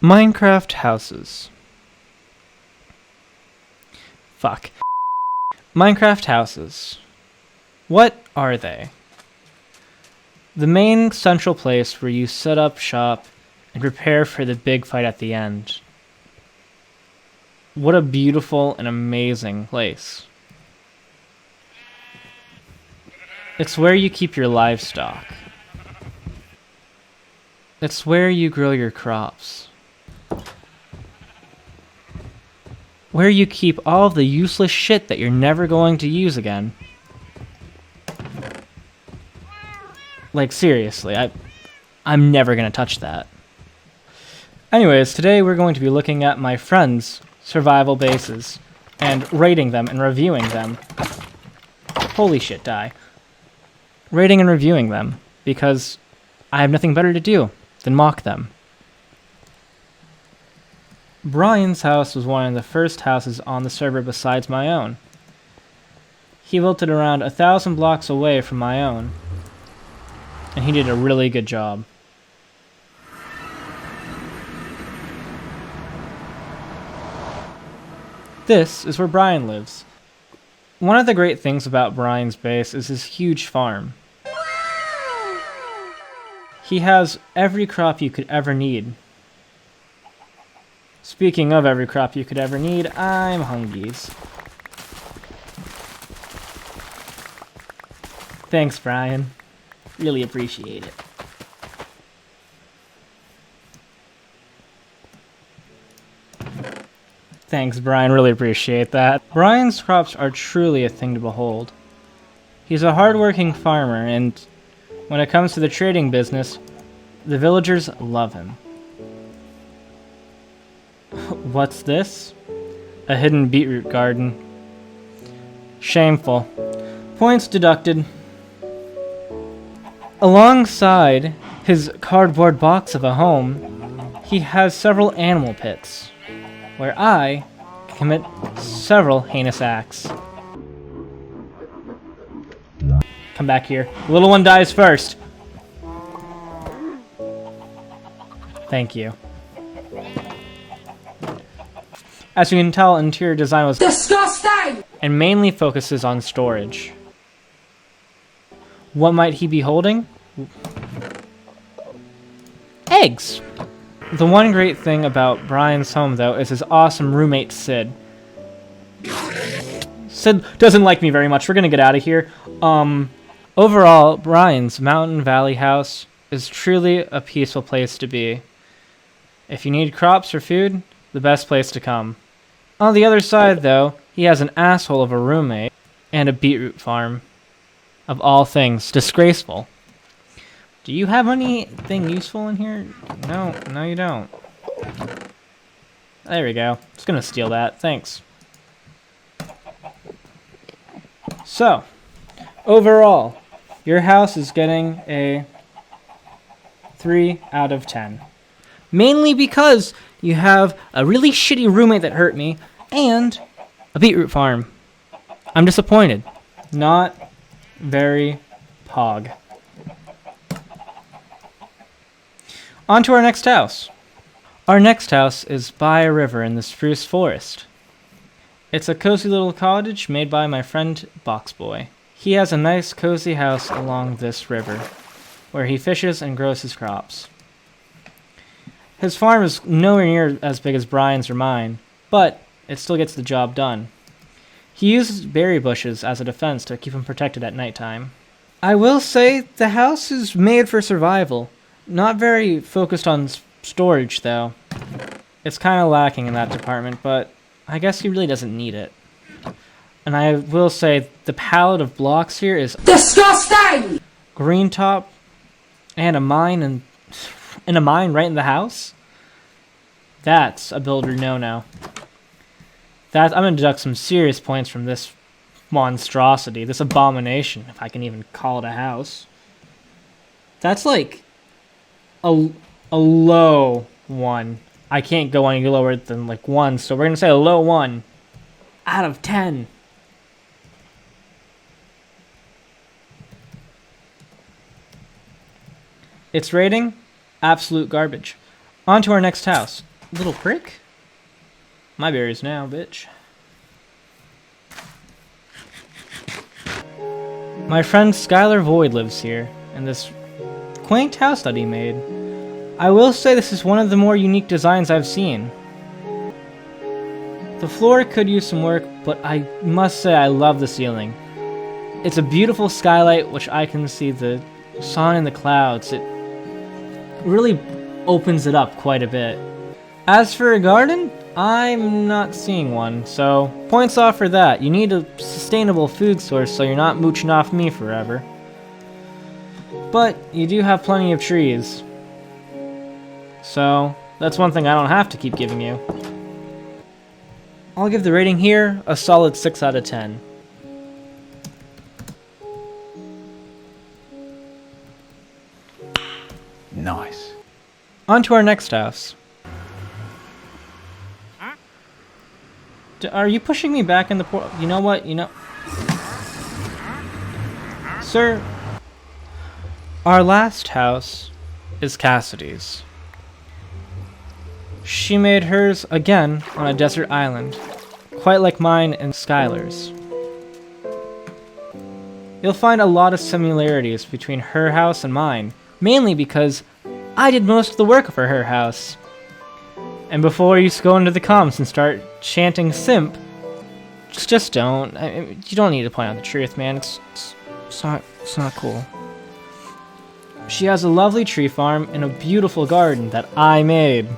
Minecraft houses. Fuck. Minecraft houses. What are they? The main central place where you set up shop and prepare for the big fight at the end. What a beautiful and amazing place. It's where you keep your livestock. It's where you grow your crops. Where you keep all of the useless shit that you're never going to use again. Like, seriously, I'm never gonna touch that. Anyways, today we're going to be looking at my friends' survival bases and rating them and reviewing them. Holy shit, die. Rating and reviewing them because I have nothing better to do than mock them. Brian's house was one of the first houses on the server besides my own. He built it around 1,000 blocks away from my own, and he did a really good job. This is where Brian lives. One of the great things about Brian's base is his huge farm. He has every crop you could ever need. Speaking of every crop you could ever need, I'm hungies. Thanks, Brian. Really appreciate it. Thanks, Brian. Really appreciate that. Brian's crops are truly a thing to behold. He's a hardworking farmer, and when it comes to the trading business, the villagers love him. What's this? A hidden beetroot garden. Shameful. Points deducted. Alongside his cardboard box of a home, he has several animal pits, where I commit several heinous acts. Come back here. The little one dies first. Thank you. As you can tell, interior design was disgusting and mainly focuses on storage. What might he be holding? Eggs! The one great thing about Brian's home, though, is his awesome roommate, Sid. Sid doesn't like me very much. We're gonna get out of here. Overall, Brian's Mountain Valley house is truly a peaceful place to be. If you need crops or food, the best place to come. On the other side, though, he has an asshole of a roommate and a beetroot farm. Of all things, disgraceful. Do you have anything useful in here? No, you don't. There we go. Just gonna steal that. Thanks. So, overall, your house is getting a 3 out of 10. Mainly because you have a really shitty roommate that hurt me and a beetroot farm. I'm disappointed. Not very pog. On to our next house. Our next house is by a river in the spruce forest. It's a cozy little cottage made by my friend Boxboy. He has a nice cozy house along this river, where he fishes and grows his crops. His farm is nowhere near as big as Brian's or mine, but it still gets the job done. He uses berry bushes as a defense to keep him protected at nighttime. I will say the house is made for survival. Not very focused on storage, though. It's kind of lacking in that department, but I guess he really doesn't need it. And I will say the palette of blocks here is disgusting! Green top and a mine and a mine right in the house? That's a builder no-no. I'm going to deduct some serious points from this monstrosity, this abomination, if I can even call it a house. That's like a low 1. I can't go any lower than like 1, so we're going to say a low 1 out of 10. Its rating? Absolute garbage. On to our next house. Little prick? My berries now, bitch. My friend Skylar Void lives here, in this quaint house that he made. I will say this is one of the more unique designs I've seen. The floor could use some work, but I must say I love the ceiling. It's a beautiful skylight, which I can see the sun and the clouds. It really opens it up quite a bit. As for a garden, I'm not seeing one, so points off for that. You need a sustainable food source so you're not mooching off me forever. But you do have plenty of trees. So that's one thing I don't have to keep giving you. I'll give the rating here a solid 6 out of 10. Nice. On to our next house. Are you pushing me back in the portal? You know what? Sir, our last house is Cassidy's. She made hers again on a desert island, quite like mine and Skylar's. You'll find a lot of similarities between her house and mine, mainly because I did most of the work for her house. And before you go into the comments and start chanting simp, just don't. You don't need to point out the truth, man. It's not cool. She has a lovely tree farm and a beautiful garden that I made,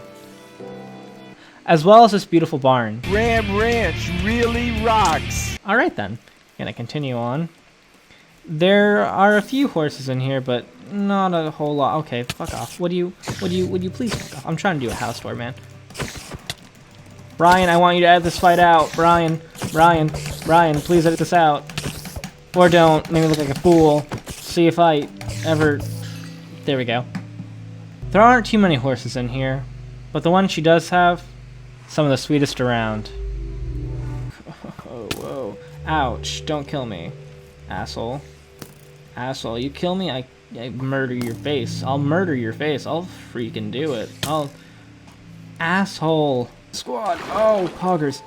as well as this beautiful barn. Ram Ranch really rocks. Alright then, gonna continue on. There are a few horses in here, but not a whole lot. Okay, fuck off. Would you please fuck off? I'm trying to do a house tour, man. Brian, I want you to edit this fight out. Brian, please edit this out. Or don't, make me look like a fool. See if I ever... There we go. There aren't too many horses in here, but the one she does have, some of the sweetest around. Oh, whoa. Ouch, don't kill me. Asshole. Asshole, you kill me, I murder your face. I'll murder your face. I'll freaking do it. Asshole. Squad. Oh, poggers.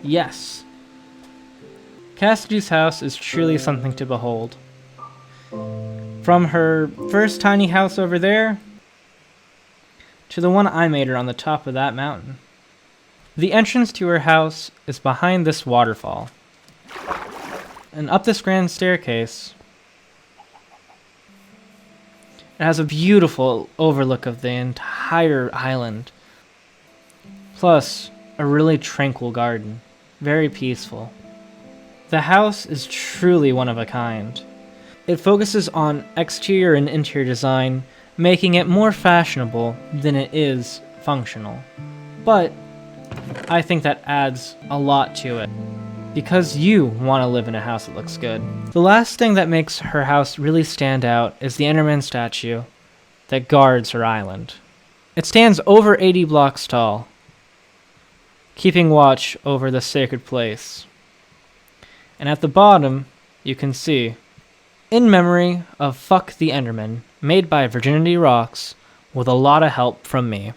Yes. Cassidy's house is truly something to behold. From her first tiny house over there, to the one I made her on the top of that mountain. The entrance to her house is behind this waterfall. And up this grand staircase, it has a beautiful overlook of the entire island. Plus, a really tranquil garden. Very peaceful. The house is truly one of a kind. It focuses on exterior and interior design, making it more fashionable than it is functional. But I think that adds a lot to it, because you want to live in a house that looks good. The last thing that makes her house really stand out is the Enderman statue that guards her island. It stands over 80 blocks tall, keeping watch over the sacred place. And at the bottom, you can see, in memory of Fuck the Enderman, made by Virginity Rocks, with a lot of help from me.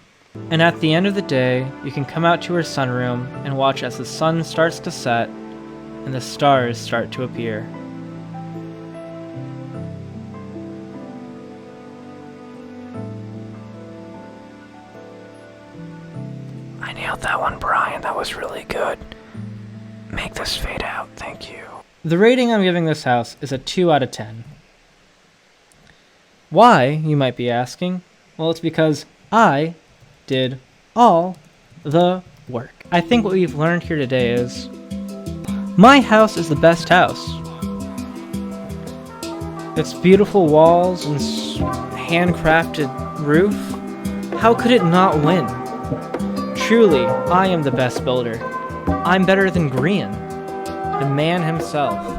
And at the end of the day, you can come out to her sunroom and watch as the sun starts to set and the stars start to appear. I nailed that one, Brian. That was really good. Make this fade out, thank you. The rating I'm giving this house is a 2 out of 10. Why, you might be asking? Well, it's because I did all the work. I think what we've learned here today is my house is the best house. Its beautiful walls and handcrafted roof, how could it not win? Truly, I am the best builder. I'm better than Grian, the man himself.